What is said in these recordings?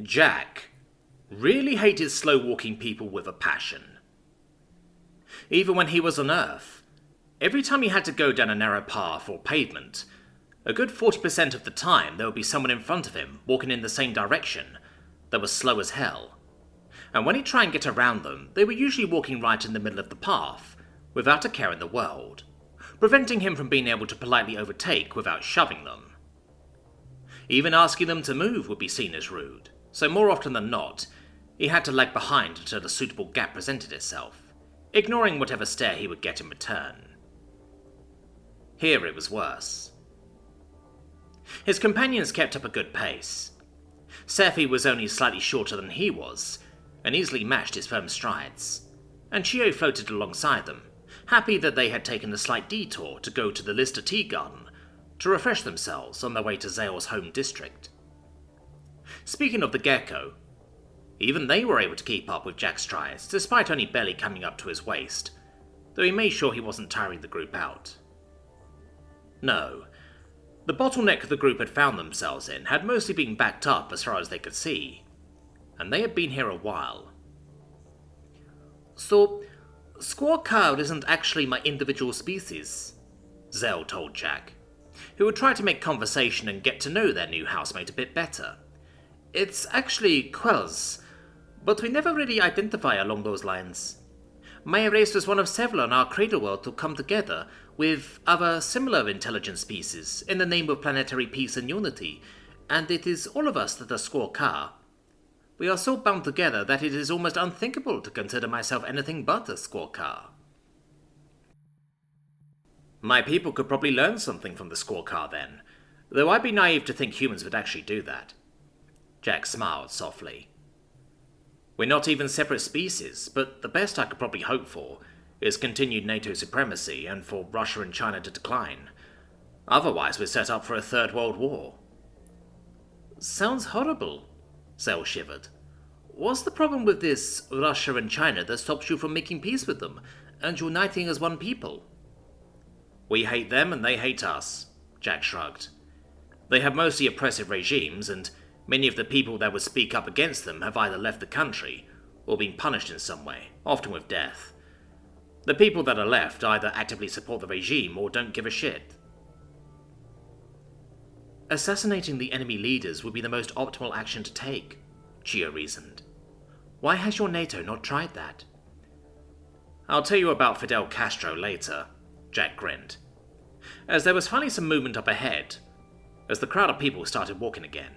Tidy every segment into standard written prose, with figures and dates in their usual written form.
Jack really hated slow-walking people with a passion. Even when he was on Earth, every time he had to go down a narrow path or pavement, a good 40% of the time there would be someone in front of him walking in the same direction that was slow as hell. And when he'd try and get around them, they were usually walking right in the middle of the path, without a care in the world, preventing him from being able to politely overtake without shoving them. Even asking them to move would be seen as rude, so more often than not, he had to lag behind until a suitable gap presented itself, ignoring whatever stare he would get in return. Here it was worse. His companions kept up a good pace. Scifi was only slightly shorter than he was, and easily matched his firm strides, and Chio floated alongside them, happy that they had taken a slight detour to go to the Lister Tea Garden to refresh themselves on their way to Zale's home district. Speaking of the gecko, even they were able to keep up with Jack's strides, despite only barely coming up to his waist, though he made sure he wasn't tiring the group out. No, the bottleneck the group had found themselves in had mostly been backed up as far as they could see, and they had been here a while. So, squaw cow isn't actually my individual species, Zell told Jack, who would try to make conversation and get to know their new housemate a bit better. It's actually Quells, but we never really identify along those lines. My race was one of several in our cradle world to come together with other similar intelligent species in the name of planetary peace and unity, and it is all of us that are squaw ka. We are so bound together that it is almost unthinkable to consider myself anything but a squaw ka. My people could probably learn something from the squaw ka then, though I'd be naive to think humans would actually do that. Jack smiled softly. We're not even separate species, but the best I could probably hope for is continued NATO supremacy and for Russia and China to decline. Otherwise we're set up for a third world war. Sounds horrible, Zell shivered. What's the problem with this Russia and China that stops you from making peace with them and uniting as one people? We hate them and they hate us, Jack shrugged. They have mostly oppressive regimes, and many of the people that would speak up against them have either left the country or been punished in some way, often with death. The people that are left either actively support the regime or don't give a shit. Assassinating the enemy leaders would be the most optimal action to take, Chio reasoned. Why has your NATO not tried that? I'll tell you about Fidel Castro later, Jack grinned, as there was finally some movement up ahead, as the crowd of people started walking again.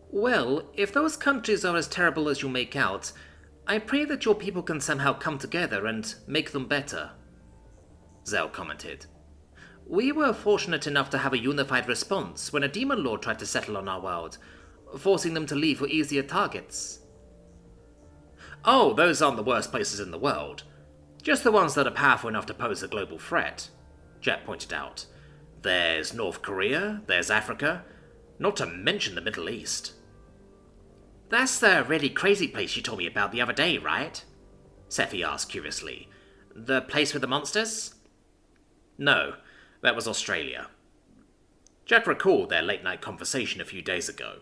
Well, if those countries are as terrible as you make out, I pray that your people can somehow come together and make them better, Zell commented. We were fortunate enough to have a unified response when a demon lord tried to settle on our world, forcing them to leave for easier targets. Oh, those aren't the worst places in the world. Just the ones that are powerful enough to pose a global threat, Jack pointed out. There's North Korea, there's Africa, not to mention the Middle East. That's the really crazy place you told me about the other day, right? Scifi asked curiously. The place with the monsters? No, that was Australia. Jack recalled their late-night conversation a few days ago.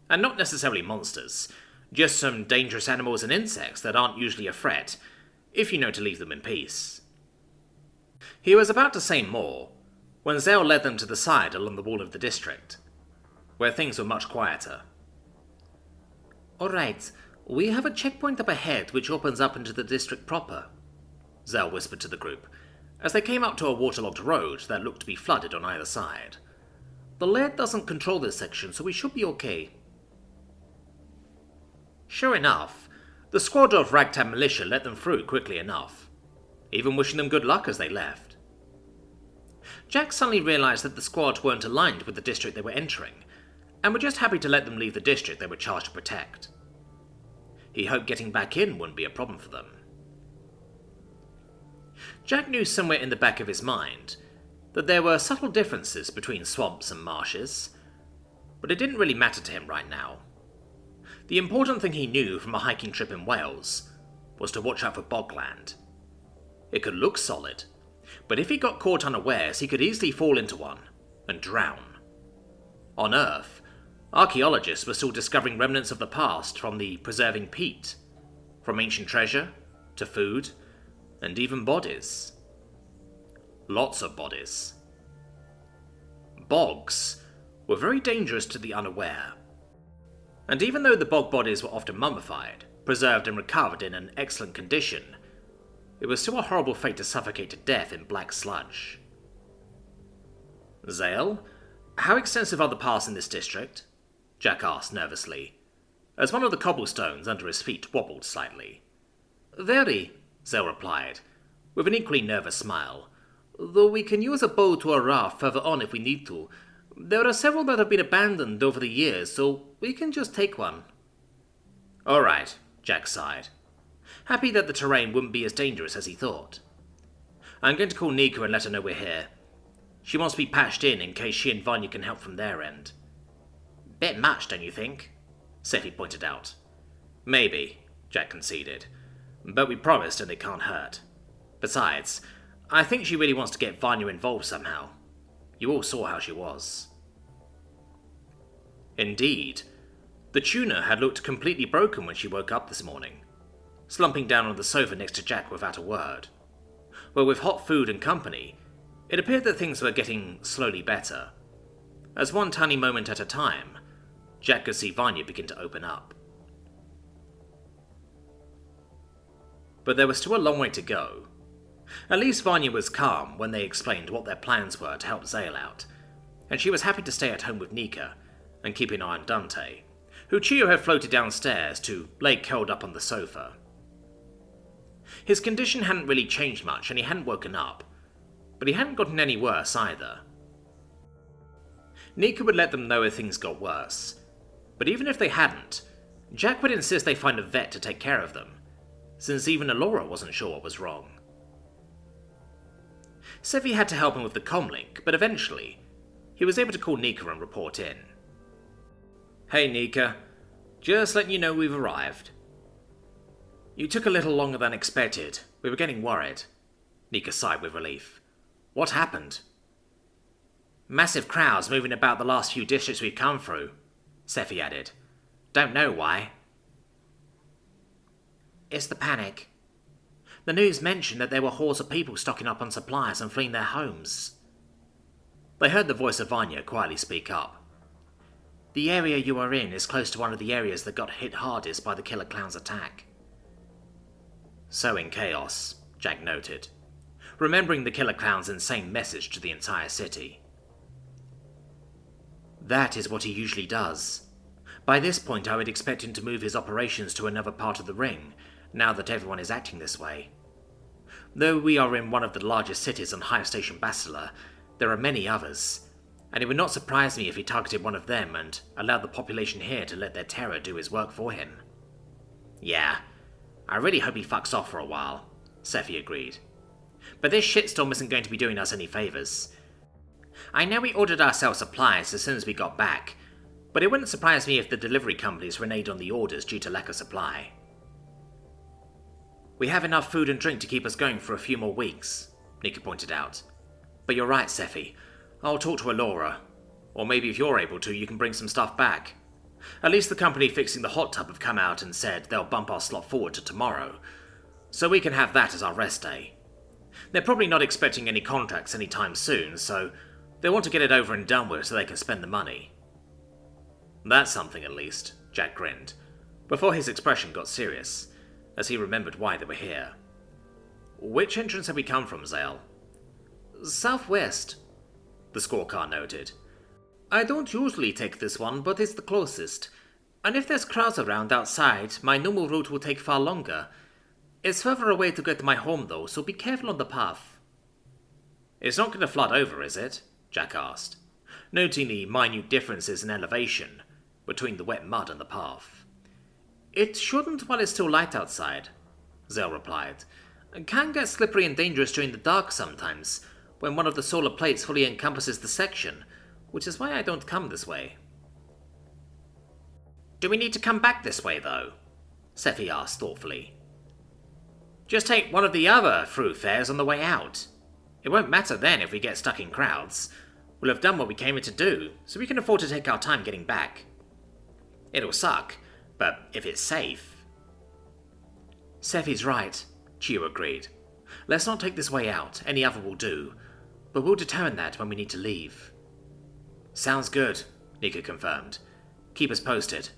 And not necessarily monsters, just some dangerous animals and insects that aren't usually a threat, if you know to leave them in peace. He was about to say more, when Zell led them to the side along the wall of the district, where things were much quieter. Alright, we have a checkpoint up ahead which opens up into the district proper, Zell whispered to the group, as they came up to a waterlogged road that looked to be flooded on either side. The lead doesn't control this section, so we should be okay. Sure enough, the squad of ragtag militia let them through quickly enough, even wishing them good luck as they left. Jack suddenly realized that the squad weren't aligned with the district they were entering, and were just happy to let them leave the district they were charged to protect. He hoped getting back in wouldn't be a problem for them. Jack knew somewhere in the back of his mind that there were subtle differences between swamps and marshes, but it didn't really matter to him right now. The important thing he knew from a hiking trip in Wales was to watch out for bogland. It could look solid, but if he got caught unawares, he could easily fall into one and drown. On Earth, Archaeologists were still discovering remnants of the past from the preserving peat, from ancient treasure to food, and even bodies. Lots of bodies. Bogs were very dangerous to the unaware. And even though the bog bodies were often mummified, preserved and recovered in an excellent condition, it was still a horrible fate to suffocate to death in black sludge. Zale, how extensive are the paths in this district? Jack asked nervously, as one of the cobblestones under his feet wobbled slightly. Very, Zale replied, with an equally nervous smile, though we can use a boat or a raft further on if we need to. There are several that have been abandoned over the years, so we can just take one. All right, Jack sighed, happy that the terrain wouldn't be as dangerous as he thought. I'm going to call Nika and let her know we're here. She wants to be patched in case she and Vanya can help from their end. Bit much, don't you think? Scifi pointed out. Maybe, Jack conceded, but we promised and it can't hurt. Besides, I think she really wants to get Vanya involved somehow. You all saw how she was. Indeed, the tuna had looked completely broken when she woke up this morning, slumping down on the sofa next to Jack without a word. Well, with hot food and company, it appeared that things were getting slowly better. As one tiny moment at a time, Jack could see Vanya begin to open up. But there was still a long way to go. At least Vanya was calm when they explained what their plans were to help Zale out, and she was happy to stay at home with Nika and keep an eye on Dante, who Chio had floated downstairs to lay curled up on the sofa. His condition hadn't really changed much and he hadn't woken up, but he hadn't gotten any worse either. Nika would let them know if things got worse, but even if they hadn't, Jack would insist they find a vet to take care of them, since even Alora wasn't sure what was wrong. Scifi had to help him with the comlink, but eventually, he was able to call Nika and report in. Hey Nika, just letting you know we've arrived. You took a little longer than expected. We were getting worried. Nika sighed with relief. What happened? Massive crowds moving about the last few districts we've come through, Scifi added. Don't know why. It's the panic. The news mentioned that there were hordes of people stocking up on supplies and fleeing their homes. They heard the voice of Vanya quietly speak up. The area you are in is close to one of the areas that got hit hardest by the Killer Clown's attack. Sowing chaos, Jack noted, remembering the Killer Clown's insane message to the entire city. That is what he usually does. By this point I would expect him to move his operations to another part of the ring, now that everyone is acting this way. Though we are in one of the largest cities on Hive Station Bastila, there are many others, and it would not surprise me if he targeted one of them and allowed the population here to let their terror do his work for him. Yeah, I really hope he fucks off for a while, Scifi agreed. But this shitstorm isn't going to be doing us any favours. I know we ordered ourselves supplies as soon as we got back, but it wouldn't surprise me if the delivery companies reneged on the orders due to lack of supply. We have enough food and drink to keep us going for a few more weeks, Nika pointed out. But you're right, Scifi. I'll talk to Alora. Or maybe if you're able to, you can bring some stuff back. At least the company fixing the hot tub have come out and said they'll bump our slot forward to tomorrow, so we can have that as our rest day. They're probably not expecting any contracts anytime soon, so they want to get it over and done with so they can spend the money. That's something at least, Jack grinned, before his expression got serious, as he remembered why they were here. Which entrance have we come from, Zale? Southwest, the scorecard noted. I don't usually take this one, but it's the closest. And if there's crowds around outside, my normal route will take far longer. It's further away to get to my home though, so be careful on the path. It's not going to flood over, is it? Jack asked, noting the minute differences in elevation between the wet mud and the path. It shouldn't while it's still light outside, Zale replied. It can get slippery and dangerous during the dark sometimes, when one of the solar plates fully encompasses the section, which is why I don't come this way. Do we need to come back this way, though? Scifi asked thoughtfully. Just take one of the other thoroughfares on the way out. It won't matter then if we get stuck in crowds. We'll have done what we came here to do, so we can afford to take our time getting back. It'll suck, but if it's safe... Scifi's right, Chio agreed. Let's not take this way out, any other will do, but we'll determine that when we need to leave. Sounds good, Nika confirmed. Keep us posted.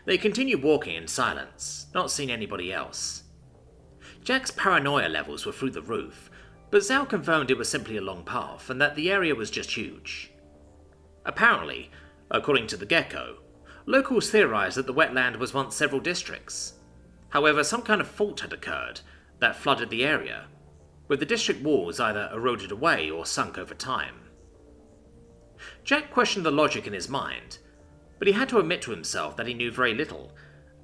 They continued walking in silence, not seeing anybody else. Jack's paranoia levels were through the roof, but Zhao confirmed it was simply a long path and that the area was just huge. Apparently, according to the Gecko, locals theorized that the wetland was once several districts. However, some kind of fault had occurred that flooded the area, with the district walls either eroded away or sunk over time. Jack questioned the logic in his mind, but he had to admit to himself that he knew very little,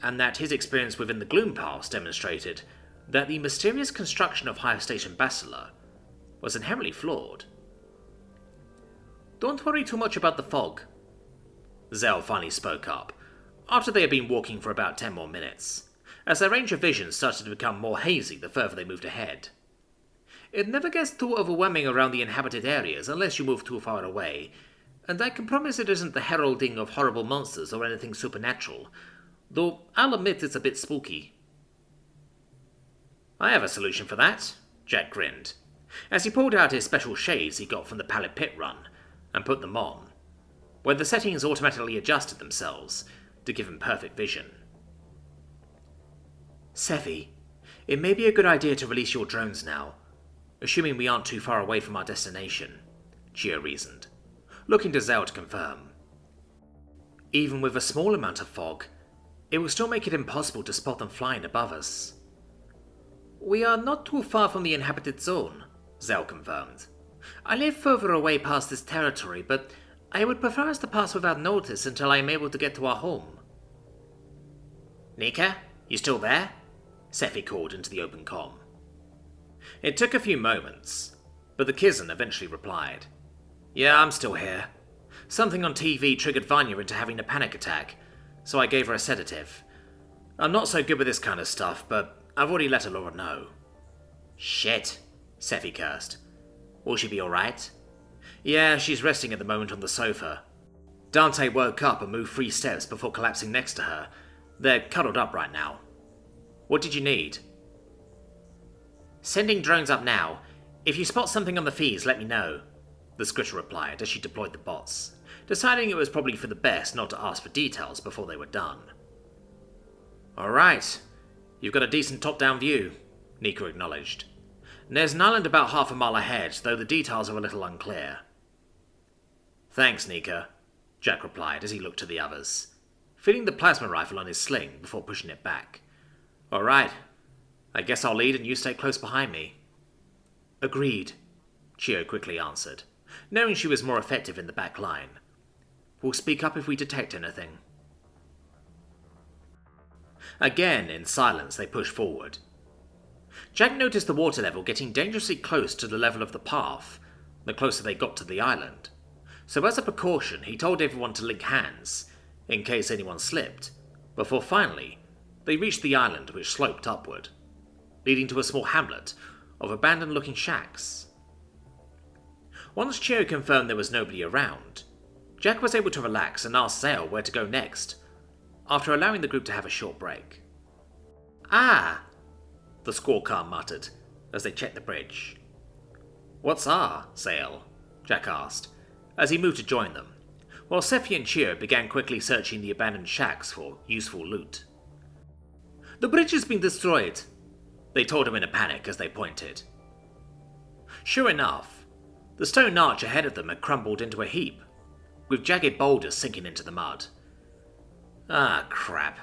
and that his experience within the Gloom Pass demonstrated that the mysterious construction of Higher Station Basilar was inherently flawed. Don't worry too much about the fog, Zell finally spoke up, after they had been walking for about 10 more minutes, as their range of vision started to become more hazy the further they moved ahead. It never gets too overwhelming around the inhabited areas unless you move too far away, and I can promise it isn't the heralding of horrible monsters or anything supernatural, though I'll admit it's a bit spooky. I have a solution for that, Jack grinned, as he pulled out his special shades he got from the Pallet Pit run and put them on, where the settings automatically adjusted themselves to give him perfect vision. Scifi, it may be a good idea to release your drones now, assuming we aren't too far away from our destination, Chio reasoned, looking to Zell to confirm. Even with a small amount of fog, it will still make it impossible to spot them flying above us. We are not too far from the inhabited zone, Zell confirmed. I live further away past this territory, but I would prefer us to pass without notice until I am able to get to our home. Nika, you still there? Scifi called into the open comm. It took a few moments, but the Kizan eventually replied. Yeah, I'm still here. Something on TV triggered Vanya into having a panic attack, so I gave her a sedative. I'm not so good with this kind of stuff, but I've already let Alora know. Shit, Scifi cursed. Will she be alright? Yeah, she's resting at the moment on the sofa. Dante woke up and moved 3 steps before collapsing next to her. They're cuddled up right now. What did you need? Sending drones up now. If you spot something on the feeds, let me know, the Scritter replied as she deployed the bots, deciding it was probably for the best not to ask for details before they were done. Alright, you've got a decent top-down view, Nika acknowledged. There's an island about half a mile ahead, though the details are a little unclear. Thanks, Nika, Jack replied as he looked to the others, fitting the plasma rifle on his sling before pushing it back. Alright, I guess I'll lead and you stay close behind me. Agreed, Chio quickly answered, knowing she was more effective in the back line. We'll speak up if we detect anything. Again, in silence, they pushed forward. Jack noticed the water level getting dangerously close to the level of the path the closer they got to the island, so as a precaution he told everyone to link hands, in case anyone slipped, before finally they reached the island which sloped upward, leading to a small hamlet of abandoned-looking shacks. Once Chio confirmed there was nobody around, Jack was able to relax and ask Zale where to go next, after allowing the group to have a short break. Ah, the squawk-car muttered as they checked the bridge. What's Zale? Jack asked, as he moved to join them, while Scifi and Chio began quickly searching the abandoned shacks for useful loot. The bridge has been destroyed, they told him in a panic as they pointed. Sure enough, the stone arch ahead of them had crumbled into a heap, with jagged boulders sinking into the mud. Ah, crap.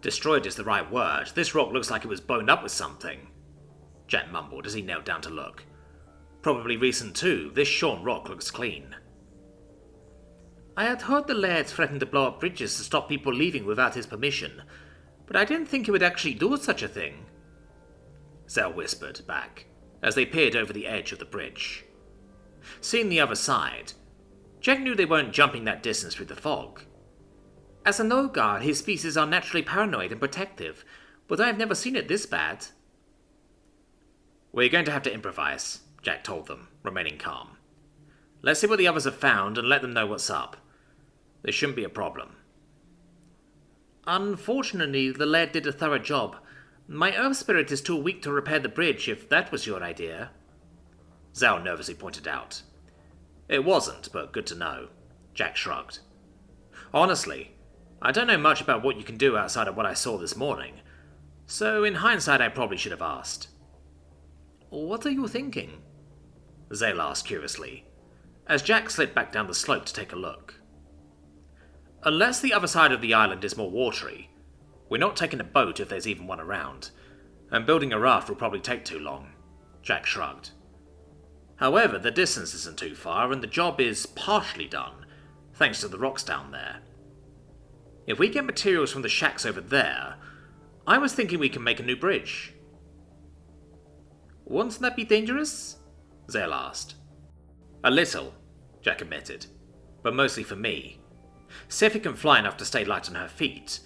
Destroyed is the right word. This rock looks like it was blown up with something, Jack mumbled as he knelt down to look. Probably recent too. This shorn rock looks clean. I had heard the laird threatened to blow up bridges to stop people leaving without his permission, but I didn't think he would actually do such a thing, Zell whispered back as they peered over the edge of the bridge. Seeing the other side, Jack knew they weren't jumping that distance through the fog. As an Olgar, his species are naturally paranoid and protective, but I've never seen it this bad. We're going to have to improvise, Jack told them, remaining calm. Let's see what the others have found and let them know what's up. There shouldn't be a problem. Unfortunately, the laird did a thorough job. My Earth Spirit is too weak to repair the bridge, if that was your idea. Zhao nervously pointed out. It wasn't, but good to know. Jack shrugged. Honestly, I don't know much about what you can do outside of what I saw this morning, so in hindsight I probably should have asked. What are you thinking? Zale asked curiously, as Jack slid back down the slope to take a look. Unless the other side of the island is more watery, we're not taking a boat if there's even one around, and building a raft will probably take too long, Jack shrugged. However, the distance isn't too far, and the job is partially done, thanks to the rocks down there. If we get materials from the shacks over there, I was thinking we can make a new bridge. Won't that be dangerous? Zale asked. A little, Jack admitted, but mostly for me. Scifi can fly enough to stay light on her feet.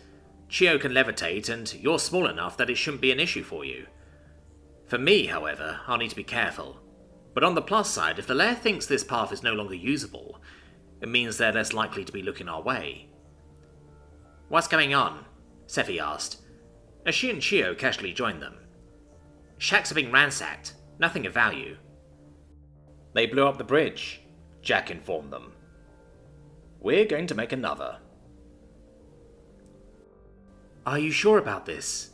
Chio can levitate, and you're small enough that it shouldn't be an issue for you. For me, however, I'll need to be careful. But on the plus side, if the lair thinks this path is no longer usable, it means they're less likely to be looking our way. What's going on? Scifi asked, as she and Chio casually joined them. Shacks are being ransacked, nothing of value. They blew up the bridge, Jack informed them. We're going to make another. Are you sure about this?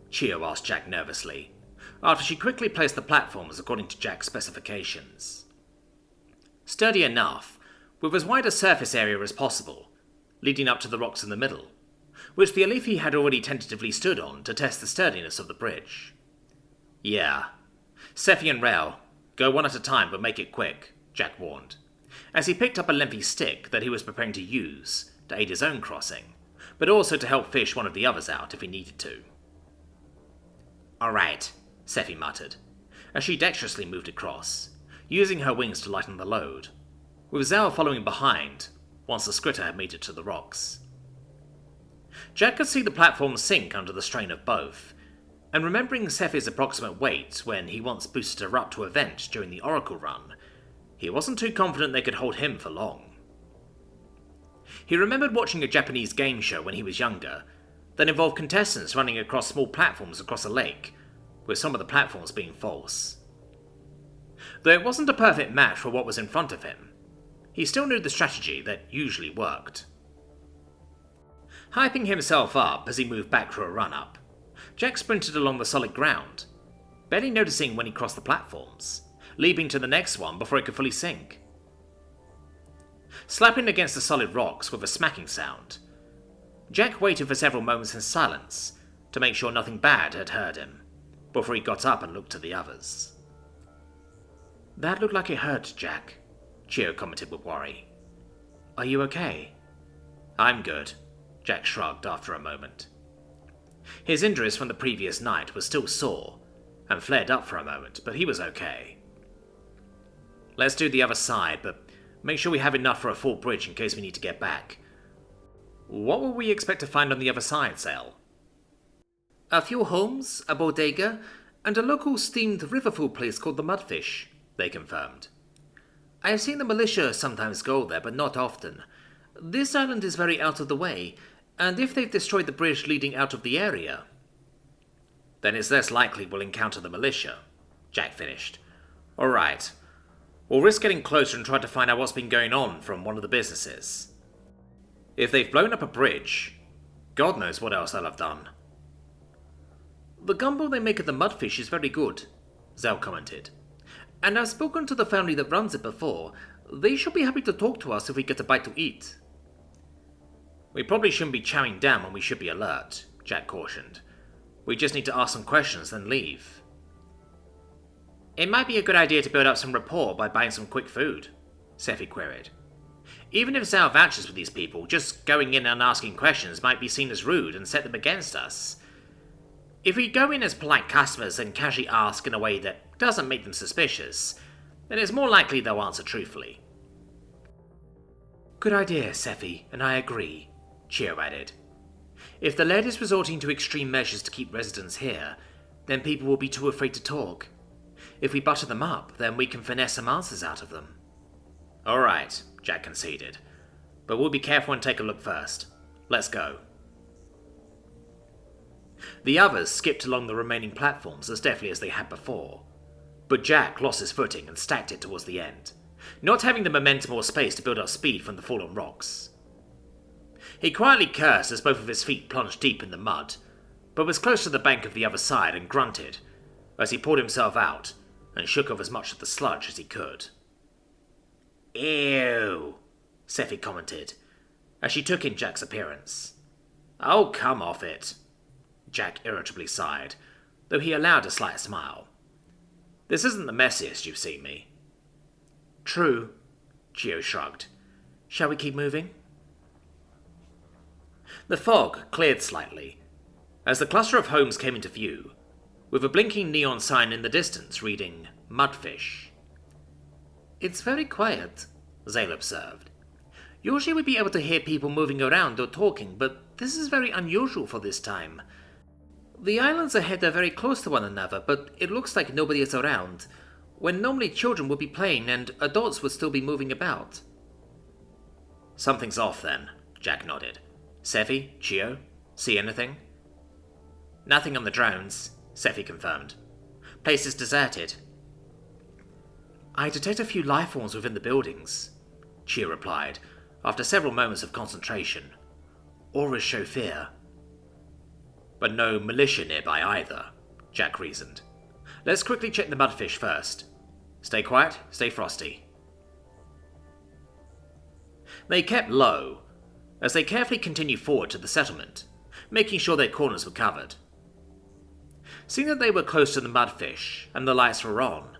Chio asked Jack nervously, after she quickly placed the platforms according to Jack's specifications. Sturdy enough, with as wide a surface area as possible, leading up to the rocks in the middle, which the Alifi had already tentatively stood on to test the sturdiness of the bridge. Yeah. Scifi and Rail, go one at a time but make it quick, Jack warned, as he picked up a lengthy stick that he was preparing to use to aid his own crossing, but also to help fish one of the others out if he needed to. Alright, Scifi muttered, as she dexterously moved across, using her wings to lighten the load, with Zhao following behind once the Skritter had made it to the rocks. Jack could see the platform sink under the strain of both, and remembering Scifi's approximate weight when he once boosted her up to a vent during the Oracle run, he wasn't too confident they could hold him for long. He remembered watching a Japanese game show when he was younger that involved contestants running across small platforms across a lake, with some of the platforms being false. Though it wasn't a perfect match for what was in front of him, he still knew the strategy that usually worked. Hyping himself up as he moved back for a run-up, Jack sprinted along the solid ground, barely noticing when he crossed the platforms, leaping to the next one before it could fully sink. Slapping against the solid rocks with a smacking sound, Jack waited for several moments in silence to make sure nothing bad had heard him, before he got up and looked to the others. That looked like it hurt, Jack, Chio commented with worry. Are you okay? I'm good, Jack shrugged after a moment. His injuries from the previous night were still sore, and flared up for a moment, but he was okay. Let's do the other side, but make sure we have enough for a full bridge in case we need to get back. What will we expect to find on the other side, Zale? A few homes, a bodega, and a local steamed river food place called the Mudfish, they confirmed. I have seen the militia sometimes go there, but not often. This island is very out of the way, and if they've destroyed the bridge leading out of the area, then it's less likely we'll encounter the militia, Jack finished. Alright, we'll risk getting closer and try to find out what's been going on from one of the businesses. If they've blown up a bridge, God knows what else they'll have done. The gumbo they make at the Mudfish is very good, Zhao commented. And I've spoken to the family that runs it before. They should be happy to talk to us if we get a bite to eat. We probably shouldn't be chowing down when we should be alert, Jack cautioned. We just need to ask some questions, then leave. It might be a good idea to build up some rapport by buying some quick food, Scifi queried. Even if Zhao vouches for these people, just going in and asking questions might be seen as rude and set them against us. If we go in as polite customers and casually ask in a way that doesn't make them suspicious, then it's more likely they'll answer truthfully. Good idea, Scifi, and I agree, Chio added. If the laird is resorting to extreme measures to keep residents here, then people will be too afraid to talk. If we butter them up, then we can finesse some answers out of them. Alright, Jack conceded. but we'll be careful and take a look first. Let's go. The others skipped along the remaining platforms as deftly as they had before, but Jack lost his footing and stacked it towards the end, not having the momentum or space to build up speed from the fallen rocks. He quietly cursed as both of his feet plunged deep in the mud, but was close to the bank of the other side and grunted as he pulled himself out and shook off as much of the sludge as he could. "Ew," Scifi commented, as she took in Jack's appearance. "Oh, come off it," Jack irritably sighed, though he allowed a slight smile. "This isn't the messiest you've seen me." "True," Geo shrugged. "Shall we keep moving?" The fog cleared slightly as the cluster of homes came into view, with a blinking neon sign in the distance reading Mudfish. "It's very quiet," Zale observed. "Usually we'd be able to hear people moving around or talking, but this is very unusual for this time. The islands ahead are very close to one another, but it looks like nobody is around, when normally children would be playing and adults would still be moving about." "Something's off then," Jack nodded. "Scifi, Chio, see anything?" "Nothing on the drones," Scifi confirmed. "Place is deserted." "I detect a few life forms within the buildings," Chio replied, after several moments of concentration. "Auras show fear." "But no militia nearby either," Jack reasoned. "Let's quickly check the mudfish first. Stay quiet, stay frosty." They kept low as they carefully continued forward to the settlement, making sure their corners were covered. Seeing that they were close to the mudfish and the lights were on,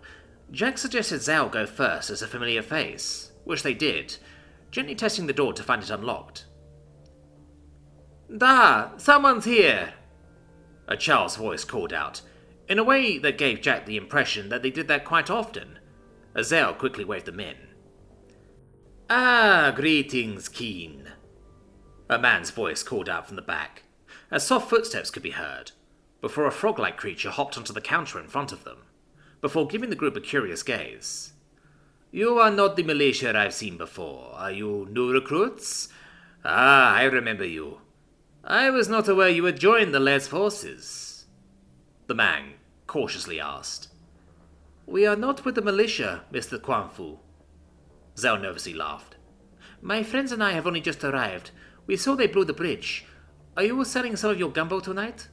Jack suggested Zhao go first as a familiar face, which they did, gently testing the door to find it unlocked. "Da! Someone's here!" a child's voice called out, in a way that gave Jack the impression that they did that quite often, as Zhao quickly waved them in. "Ah, greetings, Keen," a man's voice called out from the back, as soft footsteps could be heard, before a frog-like creature hopped onto the counter in front of them, before giving the group a curious gaze. "You are not the militia I've seen before. Are you new recruits? Ah, I remember you. I was not aware you had joined the Laird's forces," the man cautiously asked. "We are not with the militia, Mr. Quanfu." Zhao nervously laughed. "My friends and I have only just arrived. We saw they blew the bridge. Are you selling some of your gumbo tonight?"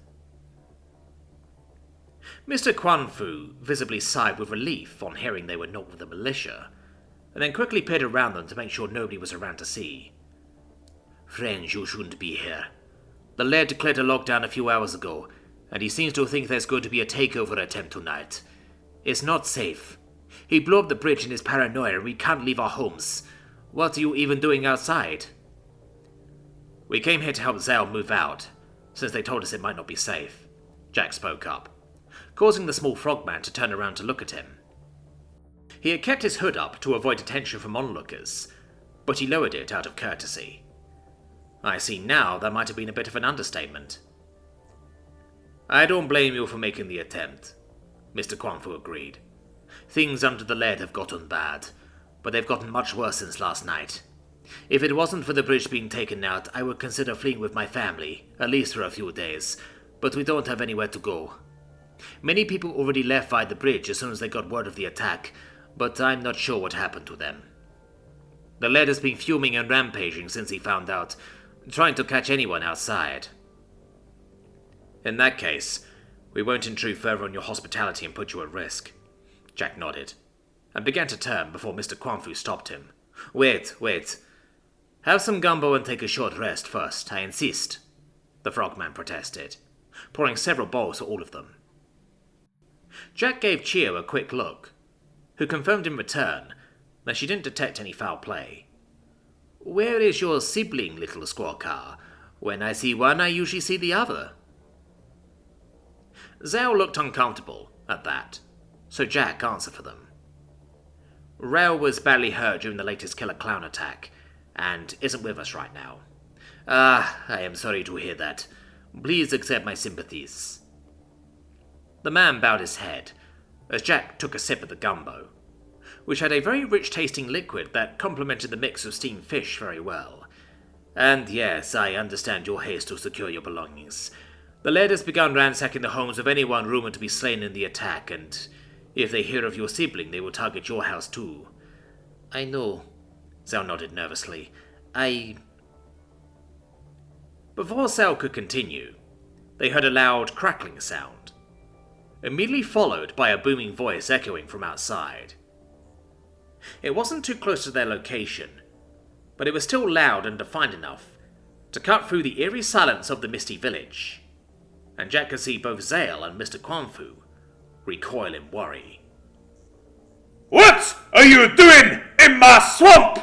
Mr. Quanfu visibly sighed with relief on hearing they were not with the militia, and then quickly peered around them to make sure nobody was around to see. "Friends, you shouldn't be here. The Laird declared a lockdown a few hours ago, and he seems to think there's going to be a takeover attempt tonight. It's not safe. He blew up the bridge in his paranoia and we can't leave our homes. What are you even doing outside?" "We came here to help Zhao move out, since they told us it might not be safe," Jack spoke up, causing the small frogman to turn around to look at him. He had kept his hood up to avoid attention from onlookers, but he lowered it out of courtesy. I see now that might have been a bit of an understatement. "I don't blame you for making the attempt," Mr. Quanfu agreed. "Things under the Laird have gotten bad, but they've gotten much worse since last night. If it wasn't for the bridge being taken out, I would consider fleeing with my family, at least for a few days, but we don't have anywhere to go. Many people already left via the bridge as soon as they got word of the attack, but I'm not sure what happened to them. The Laird has been fuming and rampaging since he found out, trying to catch anyone outside." "In that case, we won't intrude further on your hospitality and put you at risk." Jack nodded, and began to turn before Mr. Quanfu stopped him. Wait. Have some gumbo and take a short rest first, I insist," the frogman protested, pouring several bowls for all of them. Jack gave Chio a quick look, who confirmed in return that she didn't detect any foul play. "Where is your sibling, little squawker? When I see one, I usually see the other." Zhao looked uncomfortable at that, so Jack answered for them. "Rail was badly hurt during the latest killer clown attack, and isn't with us right now. Ah, I am sorry to hear that. Please accept my sympathies." The man bowed his head, as Jack took a sip of the gumbo, which had a very rich-tasting liquid that complemented the mix of steamed fish very well, And yes, I understand your haste to secure your belongings. The laird has begun ransacking the homes of anyone rumored to be slain in the attack, and if they hear of your sibling, they will target your house too. I know. Zhao nodded nervously. Before Zhao could continue, they heard a loud crackling sound, immediately followed by a booming voice echoing from outside. It wasn't too close to their location, but it was still loud and defined enough to cut through the eerie silence of the misty village, and Jack could see both Zale and Mr. Quanfu recoil in worry. What are you doing in my swamp?